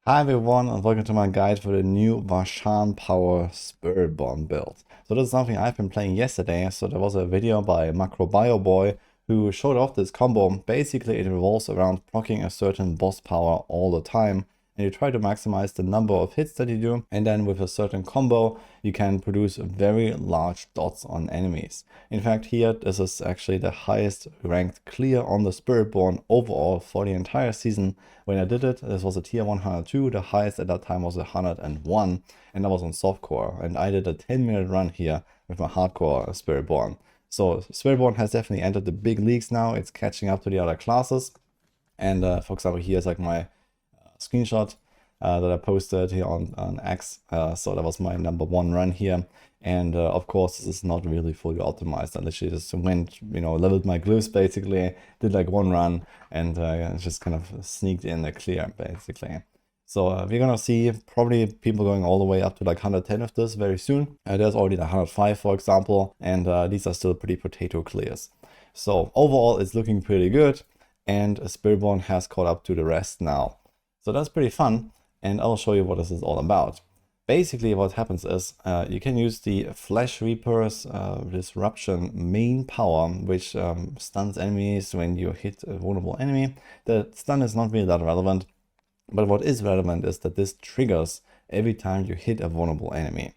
Hi everyone and welcome to my guide for the new Varshan Power Spiritborn build. So this is something I've been playing yesterday. So there was a video by Macrobio Boy who showed off this combo. Basically it revolves around proccing a certain boss power all the time. And you try to maximize the number of hits that you do. And then with a certain combo, you can produce very large dots on enemies. In fact, here, this is actually the highest ranked clear on the Spiritborn overall for the entire season. When I did it, this was a tier 102. The highest at that time was 101. And that was on softcore. And I did a 10-minute run here with my hardcore Spiritborn. So Spiritborn has definitely entered the big leagues now. It's catching up to the other classes. And for example, here's like my screenshot that I posted here on X. So that was my #1 run here. And of course, this is not really fully optimized. I literally just went, leveled my glyphs basically, did like one run and just kind of sneaked in a clear basically. So we're gonna see probably people going all the way up to like 110 of this very soon. There's already the 105 for example, and these are still pretty potato clears. So overall, it's looking pretty good, and Spiritborn has caught up to the rest now. So that's pretty fun, and I'll show you what this is all about. Basically what happens is you can use the Flesh Reaper's Disruption main power, which stuns enemies when you hit a vulnerable enemy. The stun is not really that relevant, but what is relevant is that this triggers every time you hit a vulnerable enemy.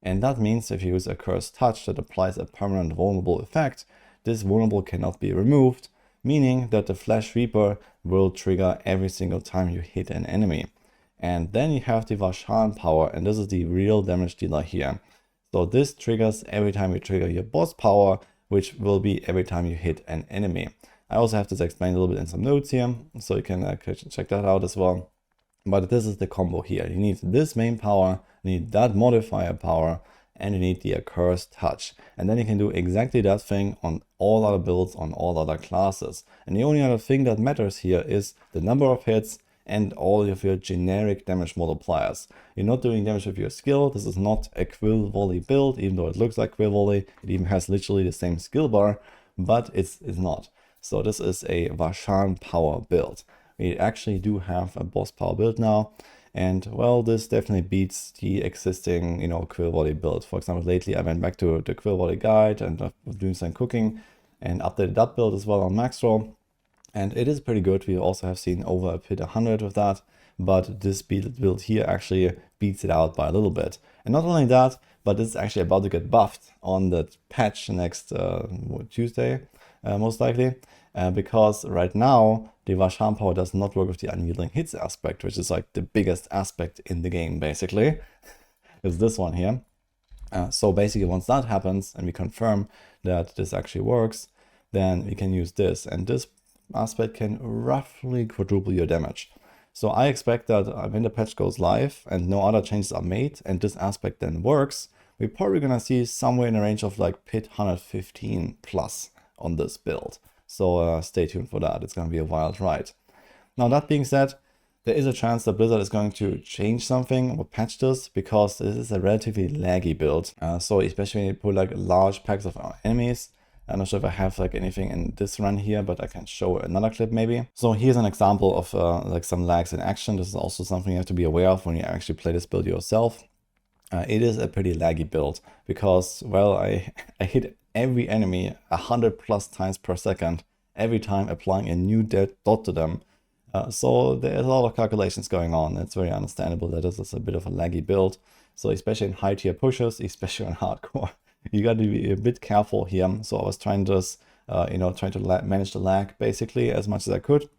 And that means if you use a Cursed Touch that applies a permanent vulnerable effect, this vulnerable cannot be removed, meaning that the Flesh Reaper will trigger every single time you hit an enemy. And then you have the Varshan power, and this is the real damage dealer here. So this triggers every time you trigger your boss power, which will be every time you hit an enemy. I also have this explained a little bit in some notes here, so you can check that out as well. But this is the combo here. You need this main power, you need that modifier power, and you need the Accursed Touch. And then you can do exactly that thing on all other builds, on all other classes. And the only other thing that matters here is the number of hits and all of your generic damage multipliers. You're not doing damage with your skill. This is not a Quill Volley build, even though it looks like Quill Volley. It even has literally the same skill bar, but it's not. So this is a Varshan power build. We actually do have a boss power build now. And well, this definitely beats the existing, Quill Volley build. For example, lately I went back to the Quill Volley guide and I've doing some cooking and updated that build as well on max roll. And it is pretty good. We also have seen over a pit 100 with that, but this build here actually beats it out by a little bit. And not only that, but it's actually about to get buffed on the patch next Tuesday, most likely. Because right now, the Varshan power does not work with the unyielding hits aspect, which is like the biggest aspect in the game, basically. Is this one here. So basically, once that happens, and we confirm that this actually works, then we can use this. And this aspect can roughly quadruple your damage. So I expect that when the patch goes live and no other changes are made, and this aspect then works, we're probably gonna see somewhere in a range of like pit 115 plus on this build. So stay tuned for that. It's going to be a wild ride. Now, that being said, there is a chance that Blizzard is going to change something or patch this, because this is a relatively laggy build. So especially when you put like large packs of enemies. I'm not sure if I have like anything in this run here, but I can show another clip maybe. So here's an example of like some lags in action. This is also something you have to be aware of when you actually play this build yourself. It is a pretty laggy build because, well, I hit every enemy 100+ times per second, every time applying a new dot to them. So there's a lot of calculations going on. It's very understandable that this is a bit of a laggy build. So especially in high tier pushes, especially on hardcore, you got to be a bit careful here. So I was trying to just, trying to manage the lag basically as much as I could.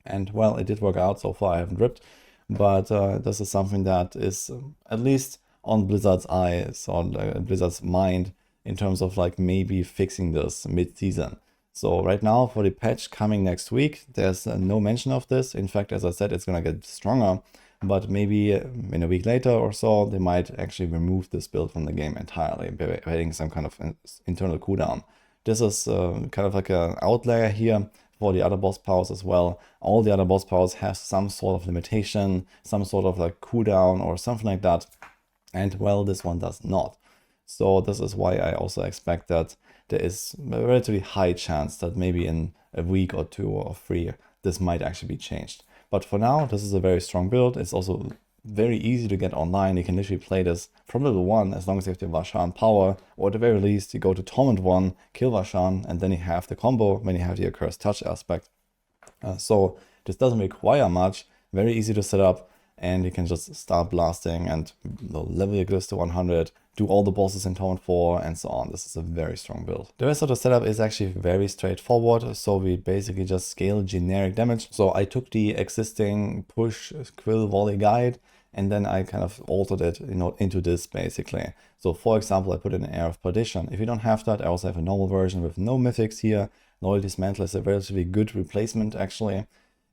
And well, it did work out so far. I haven't ripped, but this is something that is at least on Blizzard's eyes, on Blizzard's mind, in terms of like maybe fixing this mid-season. So right now for the patch coming next week, there's no mention of this. In fact, as I said, it's gonna get stronger, but maybe in a week later or so, they might actually remove this build from the game entirely by adding some kind of internal cooldown. This is kind of like an outlier here for the other boss powers as well. All the other boss powers have some sort of limitation, some sort of like cooldown or something like that. And well, this one does not. So this is why I also expect that there is a relatively high chance that maybe in a week or 2 or 3, this might actually be changed. But for now, this is a very strong build. It's also very easy to get online. You can literally play this from level 1 as long as you have the Varshan power, or at the very least you go to Torment 1, kill Varshan, and then you have the combo when you have the Accursed Touch aspect. So this doesn't require much, very easy to set up, and you can just start blasting and level your glyphs to 100, do all the bosses in Torment 4 and so on. This is a very strong build. The rest of the setup is actually very straightforward, so we basically just scale generic damage. So I took the existing push quill volley guide and then I kind of altered it, into this basically. So for example, I put in an Air of Perdition. If you don't have that, I also have a normal version with no mythics here. Loyalty's Mantle is a relatively good replacement actually.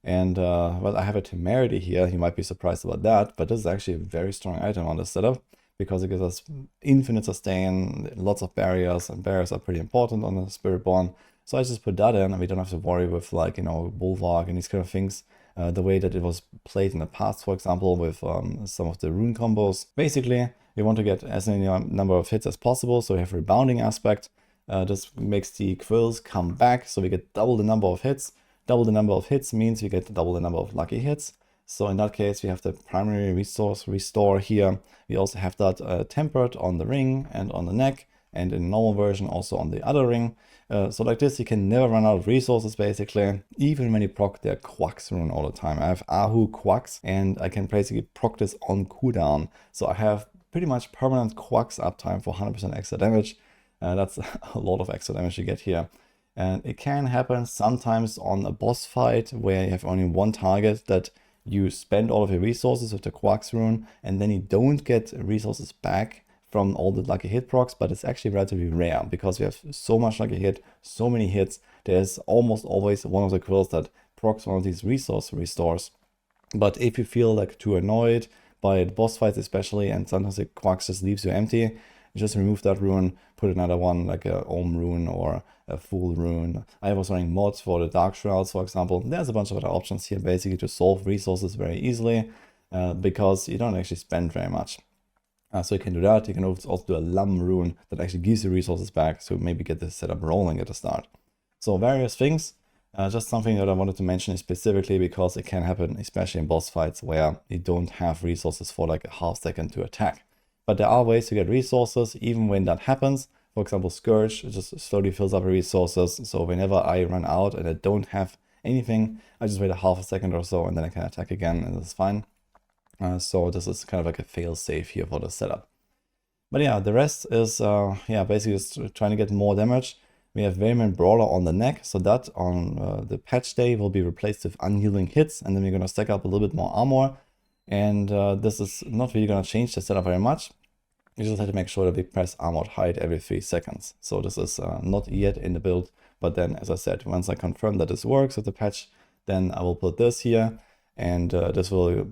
And well, I have a Temerity here. You might be surprised about that, but this is actually a very strong item on this setup because it gives us infinite sustain, lots of barriers, and barriers are pretty important on the Spiritborn. So I just put that in and we don't have to worry with like, Bulwark and these kind of things. The way that it was played in the past, for example, with some of the rune combos. Basically, you want to get as many number of hits as possible, so you have rebounding aspect. This makes the quills come back, so we get double the number of hits. Double the number of hits means we get double the number of lucky hits. So in that case, we have the primary resource restore here. We also have that tempered on the ring and on the neck, and in normal version also on the other ring. So like this, you can never run out of resources basically, even when you proc their Quacks rune all the time. I have Ahu Quacks and I can basically proc this on cooldown. So I have pretty much permanent Quacks uptime for 100% extra damage. That's a lot of extra damage you get here. And it can happen sometimes on a boss fight where you have only one target that you spend all of your resources with the Quacks rune and then you don't get resources back from all the lucky hit procs, but it's actually relatively rare because we have so much lucky hit, so many hits. There's almost always one of the quills that procs one of these resource restores. But if you feel like too annoyed by the boss fights especially, and sometimes the Quacks just leaves you empty, you just remove that rune, put another one like a Ohm rune or a Fool rune. I was running mods for the Dark Shrouds, for example. There's a bunch of other options here basically to solve resources very easily because you don't actually spend very much. So you can do that. You can also do a Lam rune that actually gives you resources back, so maybe get this setup rolling at the start. So various things. Just something that I wanted to mention specifically because it can happen, especially in boss fights where you don't have resources for like a half second to attack. But there are ways to get resources even when that happens. For example, Scourge just slowly fills up resources. So whenever I run out and I don't have anything, I just wait a half a second or so and then I can attack again and it's fine. So this is kind of like a fail safe here for the setup. But yeah, the rest is basically just trying to get more damage. We have Vehement Brawler on the neck, so that on the patch day will be replaced with Unyielding Hits, and then we're going to stack up a little bit more armor. And this is not really going to change the setup very much. You just have to make sure that we press Armored Hide every 3 seconds. So this is not yet in the build, but then as I said, once I confirm that this works with the patch, then I will put this here, and this will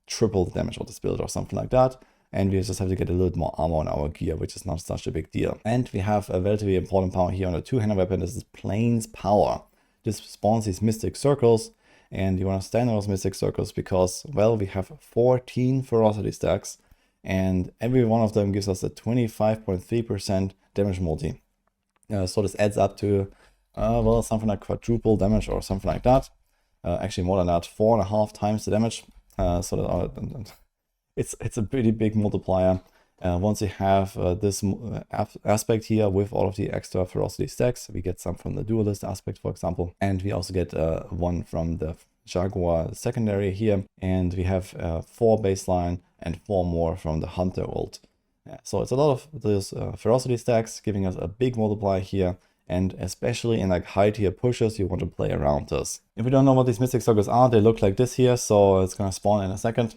triple the damage of this build or something like that. And we just have to get a little bit more armor on our gear, which is not such a big deal. And we have a relatively important power here on the two-handed weapon. This is Plains Power. This spawns these Mystic Circles, and you want to stand on those Mystic Circles because, well, we have 14 Ferocity stacks, and every one of them gives us a 25.3% damage multi. So this adds up to, well, something like quadruple damage or something like that. Actually more than that, 4.5 times the damage. So it's a pretty big multiplier. Once you have this aspect here with all of the extra ferocity stacks, we get some from the duelist aspect, for example, and we also get one from the Jaguar secondary here, and we have 4 baseline and 4 more from the Hunter ult. So it's a lot of those ferocity stacks giving us a big multiplier here. And especially in like high tier pushes, you want to play around this. If you don't know what these Mystic Circles are, they look like this here. So it's going to spawn in a second.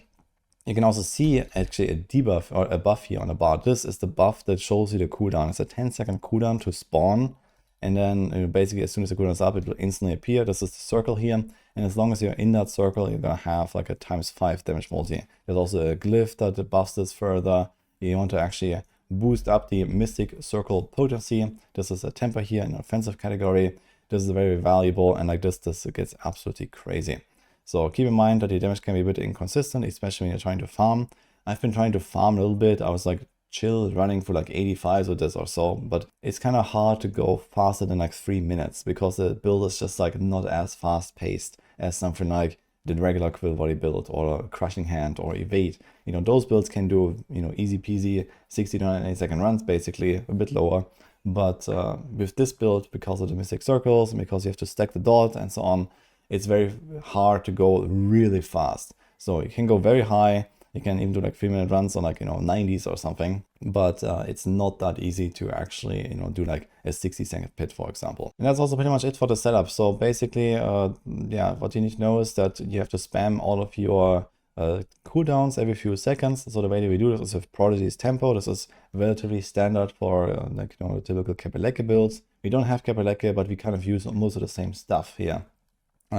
You can also see actually a debuff or a buff here on the bar. This is the buff that shows you the cooldown. It's a 10-second cooldown to spawn. And then basically as soon as the cooldown is up, it will instantly appear. This is the circle here. And as long as you're in that circle, you're going to have like a ×5 damage multi. There's also a glyph that buffs this further. You want to actually boost up the Mystic Circle potency. This is a temper here in offensive category. This is very valuable, and like this gets absolutely crazy. So keep in mind that the damage can be a bit inconsistent, especially when you're trying to farm. I've been trying to farm a little bit. I was like chill running for like 85s with this or so, but it's kind of hard to go faster than like 3 minutes because the build is just like not as fast paced as something like the regular quill body build or crushing hand or evade. You know, those builds can do, you know, easy peasy 60 to 90 second runs, basically a bit lower. But with this build, because of the mystic circles and because you have to stack the dot and so on, it's very hard to go really fast. So you can go very high. You can even do like 3-minute runs on like, you know, 90s or something, but it's not that easy to actually, you know, do like a 60-second pit, for example. And that's also pretty much it for the setup. So basically, yeah, what you need to know is that you have to spam all of your cooldowns every few seconds. So the way that we do this is with Prodigy's Tempo. This is relatively standard for like, you know, the typical Kapeleke builds. We don't have Kapeleke, but we kind of use most of the same stuff here.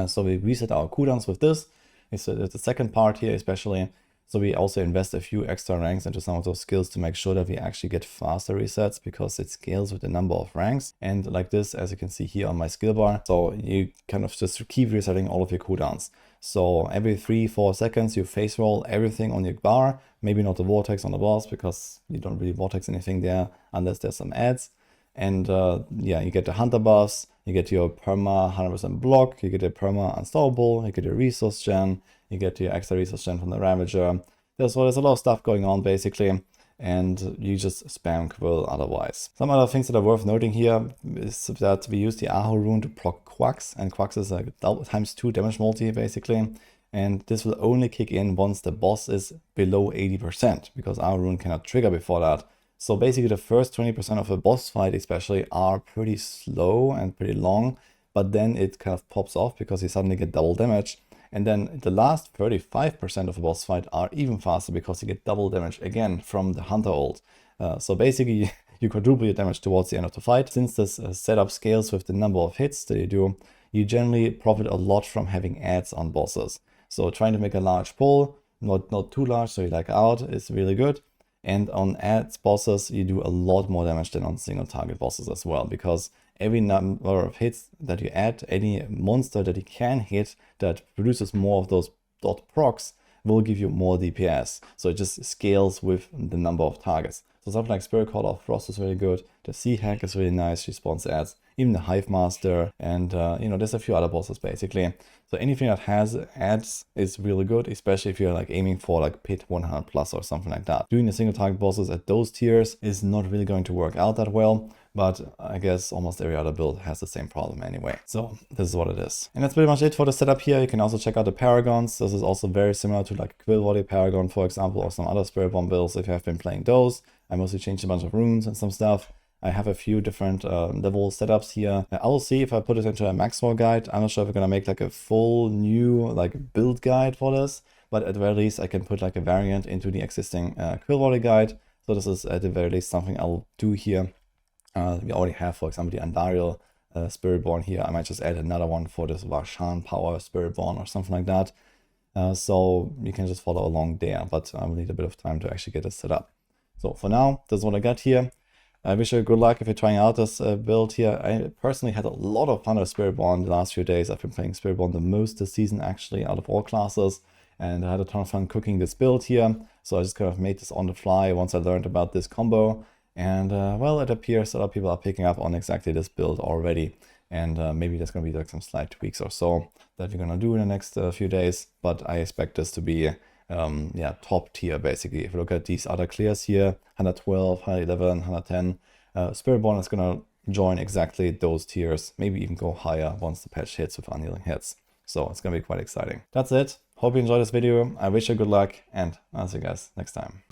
So we reset our cooldowns with this. It's the second part here especially. So we also invest a few extra ranks into some of those skills to make sure that we actually get faster resets, because it scales with the number of ranks. And like this, as you can see here on my skill bar, so you kind of just keep resetting all of your cooldowns. So every 3-4 seconds you face roll everything on your bar, maybe not the vortex on the boss, because you don't really vortex anything there unless there's some ads. And yeah, you get the hunter buffs, you get your perma 100% block, you get your perma unstoppable, you get your resource gen, you get your extra resource gen from the Ravager. There's a lot of stuff going on basically, and you just spam quill otherwise. Some other things that are worth noting here is that we use the Aho rune to proc Quacks, and Quacks is a ×2 damage multi basically. And this will only kick in once the boss is below 80%, because Aho rune cannot trigger before that. So basically the first 20% of a boss fight especially are pretty slow and pretty long, but then it kind of pops off because you suddenly get double damage. And then the last 35% of a boss fight are even faster because you get double damage again from the Hunter ult. So basically you quadruple your damage towards the end of the fight. Since this setup scales with the number of hits that you do, you generally profit a lot from having ads on bosses. So trying to make a large pull, not too large so you lag out, is really good. And on ads bosses, you do a lot more damage than on single target bosses as well, because every number of hits that you add, any monster that you can hit that produces more of those dot procs will give you more DPS. So it just scales with the number of targets. So something like Spirit Caller of Frost is really good. The Sea Hack is really nice, she spawns ads. Even the Hive Master, and you know, there's a few other bosses basically. So anything that has ads is really good, especially if you're like aiming for like pit 100 plus or something like that. Doing the single target bosses at those tiers is not really going to work out that well, but I guess almost every other build has the same problem anyway. So this is what it is. And that's pretty much it for the setup here. You can also check out the Paragons. This is also very similar to like Quill Body Paragon, for example, or some other Spiritborn builds if you have been playing those. I mostly changed a bunch of runes and some stuff. I have a few different level setups here. I will see if I put it into a Maxwell guide. I'm not sure if we're gonna make like a full new like build guide for this, but at the very least I can put like a variant into the existing Quill Body guide. So this is at the very least something I'll do here. We already have, for example, the Andariel Spiritborn here. I might just add another one for this Varshan Power Spiritborn or something like that. So you can just follow along there, but I will need a bit of time to actually get it set up. So for now, this is what I got here. I wish you good luck if you're trying out this build here. I personally had a lot of fun with Spiritborn the last few days. I've been playing Spiritborn the most this season actually out of all classes, and I had a ton of fun cooking this build here. So I just kind of made this on the fly once I learned about this combo. And well, it appears that other people are picking up on exactly this build already. And maybe there's going to be like some slight tweaks or so that we're going to do in the next few days. But I expect this to be yeah, top tier basically. If you look at these other clears here, 112, 111, 110, Spiritborn is going to join exactly those tiers, maybe even go higher once the patch hits with Unyielding hits. So it's going to be quite exciting. That's it. Hope you enjoyed this video. I wish you good luck, and I'll see you guys next time.